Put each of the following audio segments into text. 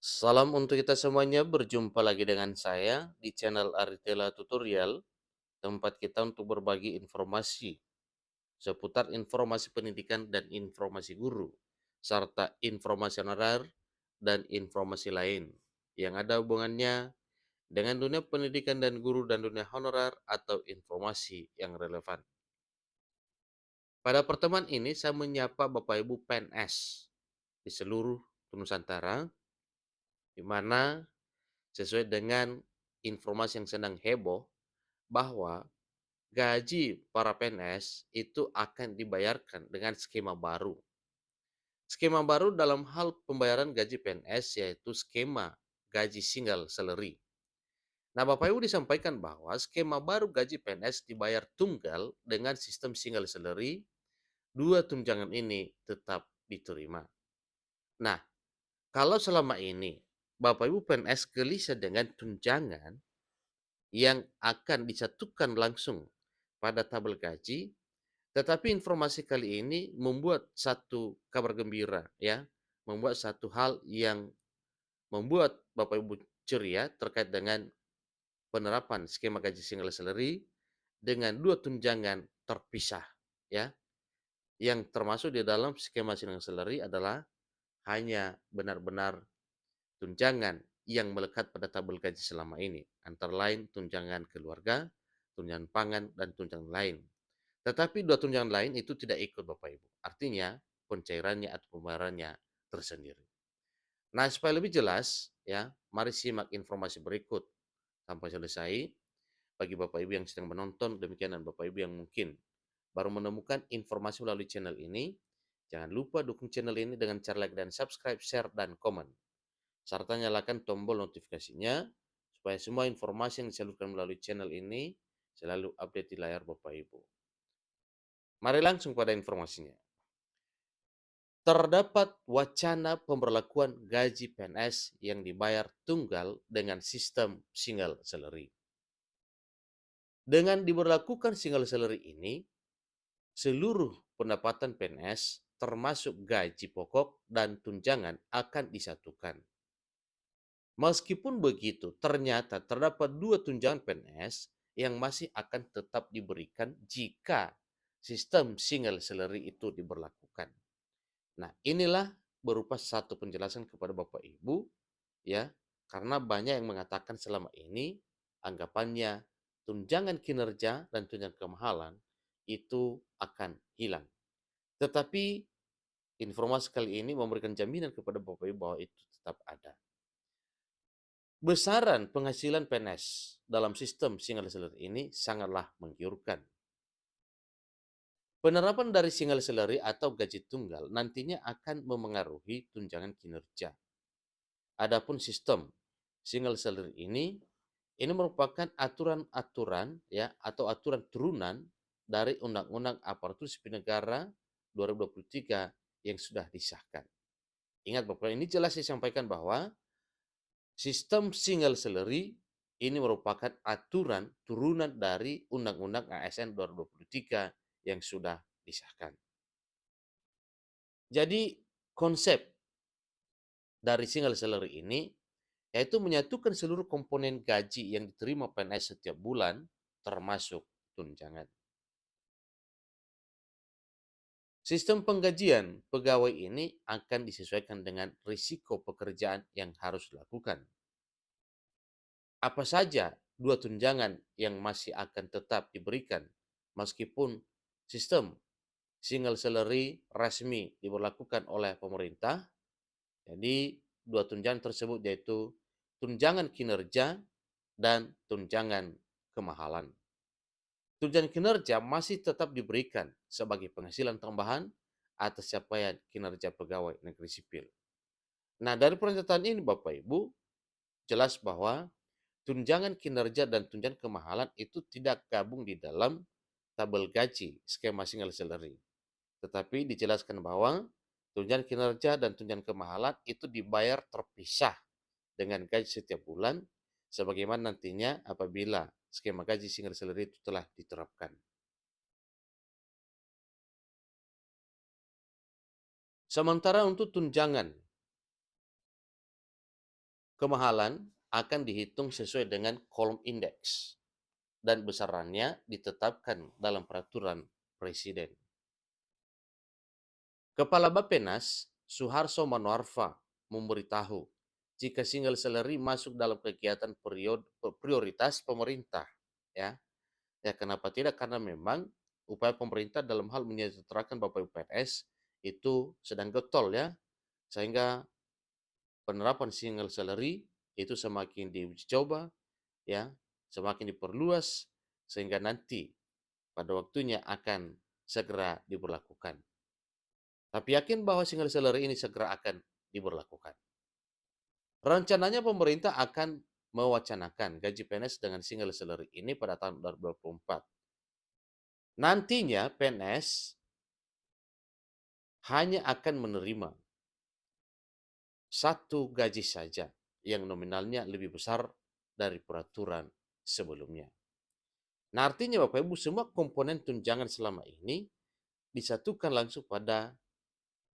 Salam untuk kita semuanya, berjumpa lagi dengan saya di channel Aritela Tutorial, tempat kita untuk berbagi informasi seputar informasi pendidikan dan informasi guru, serta informasi honorer dan informasi lain yang ada hubungannya dengan dunia pendidikan dan guru dan dunia honorer atau informasi yang relevan. Pada pertemuan ini saya menyapa Bapak Ibu PNS di seluruh Nusantara, di mana sesuai dengan informasi yang sedang heboh bahwa gaji para PNS itu akan dibayarkan dengan skema baru. Skema baru dalam hal pembayaran gaji PNS yaitu skema gaji single salary. Nah, Bapak Ibu disampaikan bahwa skema baru gaji PNS dibayar tunggal dengan sistem single salary, dua tunjangan ini tetap diterima. Nah, kalau selama ini Bapak Ibu PNS gelisah dengan tunjangan yang akan disatukan langsung pada tabel gaji, tetapi informasi kali ini membuat satu kabar gembira ya, membuat satu hal yang membuat Bapak Ibu ceria terkait dengan penerapan skema gaji single salary dengan dua tunjangan terpisah ya. Yang termasuk di dalam skema single salary adalah hanya benar-benar tunjangan yang melekat pada tabel gaji selama ini, antara lain tunjangan keluarga, tunjangan pangan, dan tunjangan lain. Tetapi dua tunjangan lain itu tidak ikut Bapak Ibu. Artinya pencairannya atau pembayarannya tersendiri. Nah, supaya lebih jelas ya, mari simak informasi berikut sampai selesai. Bagi Bapak Ibu yang sedang menonton, demikian dan Bapak Ibu yang mungkin baru menemukan informasi melalui channel ini, jangan lupa dukung channel ini dengan cara like dan subscribe, share, dan komen. Serta nyalakan tombol notifikasinya supaya semua informasi yang disalurkan melalui channel ini selalu update di layar Bapak Ibu. Mari langsung pada informasinya. Terdapat wacana pemberlakuan gaji PNS yang dibayar tunggal dengan sistem single salary. Dengan diberlakukan single salary ini, seluruh pendapatan PNS termasuk gaji pokok dan tunjangan akan disatukan. Meskipun begitu, ternyata terdapat dua tunjangan PNS yang masih akan tetap diberikan jika sistem single salary itu diberlakukan. Nah, inilah berupa satu penjelasan kepada Bapak Ibu ya, karena banyak yang mengatakan selama ini anggapannya tunjangan kinerja dan tunjangan kemahalan itu akan hilang. Tetapi informasi kali ini memberikan jaminan kepada Bapak Ibu bahwa itu tetap ada. Besaran penghasilan PNS dalam sistem single salary ini sangatlah menggiurkan. Penerapan dari single salary atau gaji tunggal nantinya akan memengaruhi tunjangan kinerja. Adapun sistem single salary ini merupakan aturan-aturan ya atau aturan turunan dari Undang-Undang Aparatur Sipil Negara 2023 yang sudah disahkan. Ingat Bapak, ini jelas disampaikan bahwa sistem single salary ini merupakan aturan turunan dari Undang-Undang ASN 2023 yang sudah disahkan. Jadi konsep dari single salary ini yaitu menyatukan seluruh komponen gaji yang diterima PNS setiap bulan termasuk tunjangan. Sistem penggajian pegawai ini akan disesuaikan dengan risiko pekerjaan yang harus dilakukan. Apa saja dua tunjangan yang masih akan tetap diberikan meskipun sistem single salary resmi diberlakukan oleh pemerintah. Jadi dua tunjangan tersebut yaitu tunjangan kinerja dan tunjangan kemahalan. Tunjangan kinerja masih tetap diberikan sebagai penghasilan tambahan atas capaian kinerja pegawai negeri sipil. Nah, dari pernyataan ini Bapak Ibu, jelas bahwa tunjangan kinerja dan tunjangan kemahalan itu tidak gabung di dalam tabel gaji skema single salary. Tetapi dijelaskan bahwa tunjangan kinerja dan tunjangan kemahalan itu dibayar terpisah dengan gaji setiap bulan sebagaimana nantinya apabila skema gaji single salary itu telah diterapkan. Sementara untuk tunjangan Kemahalan akan dihitung sesuai dengan kolom indeks dan besarannya ditetapkan dalam peraturan presiden. Kepala Bappenas, Suharso Manoarfa, memberitahu jika single salary masuk dalam kegiatan prioritas pemerintah. Ya, ya kenapa tidak? Karena memang upaya pemerintah dalam hal menyejahterakan Bapak Ibu PNS itu sedang getol ya, sehingga penerapan single salary itu semakin diuji coba ya, semakin diperluas sehingga nanti pada waktunya akan segera diberlakukan. Tapi yakin bahwa single salary ini segera akan diberlakukan. Rencananya pemerintah akan mewacanakan gaji PNS dengan single salary ini pada tahun 2024. Nantinya PNS hanya akan menerima satu gaji saja yang nominalnya lebih besar dari peraturan sebelumnya. Nah, artinya Bapak Ibu, semua komponen tunjangan selama ini disatukan langsung pada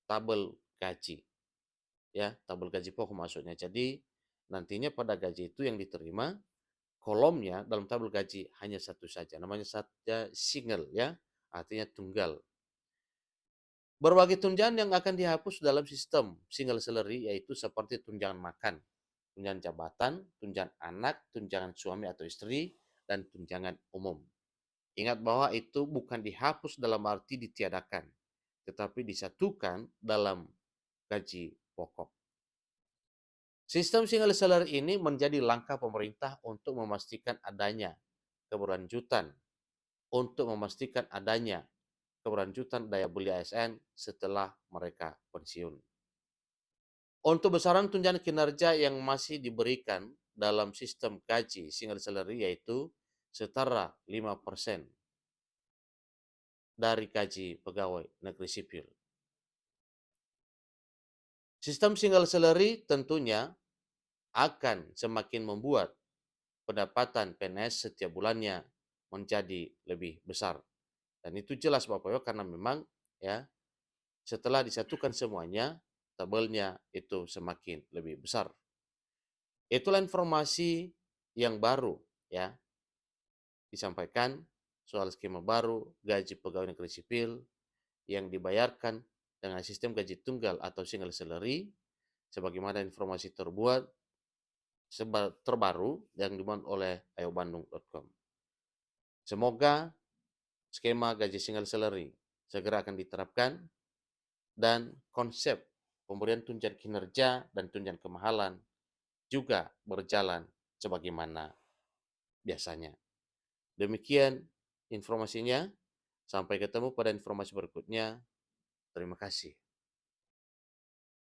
tabel gaji. Ya, tabel gaji pokok maksudnya. Jadi, nantinya pada gaji itu yang diterima, kolomnya dalam tabel gaji hanya satu saja. Namanya saja single ya, artinya tunggal. Berbagai tunjangan yang akan dihapus dalam sistem single salary yaitu seperti tunjangan makan, tunjangan jabatan, tunjangan anak, tunjangan suami atau istri, dan tunjangan umum. Ingat bahwa itu bukan dihapus dalam arti ditiadakan, tetapi disatukan dalam gaji pokok. Sistem single salary ini menjadi langkah pemerintah untuk memastikan adanya keberlanjutan, untuk memastikan adanya keberlanjutan daya beli ASN setelah mereka pensiun. Untuk besaran tunjangan kinerja yang masih diberikan dalam sistem gaji single salary yaitu setara 5% dari gaji pegawai negeri sipil. Sistem single salary tentunya akan semakin membuat pendapatan PNS setiap bulannya menjadi lebih besar. Dan itu jelas Bapak Ibu karena memang ya setelah disatukan semuanya tabelnya itu semakin lebih besar. Itulah informasi yang baru ya disampaikan soal skema baru gaji pegawai negeri sipil yang dibayarkan dengan sistem gaji tunggal atau single salary sebagaimana informasi terbaru yang dimuat oleh ayobandung.com. Semoga skema gaji single salary segera akan diterapkan dan konsep pemberian tunjangan kinerja dan tunjangan kemahalan juga berjalan sebagaimana biasanya. Demikian informasinya. Sampai ketemu pada informasi berikutnya. Terima kasih.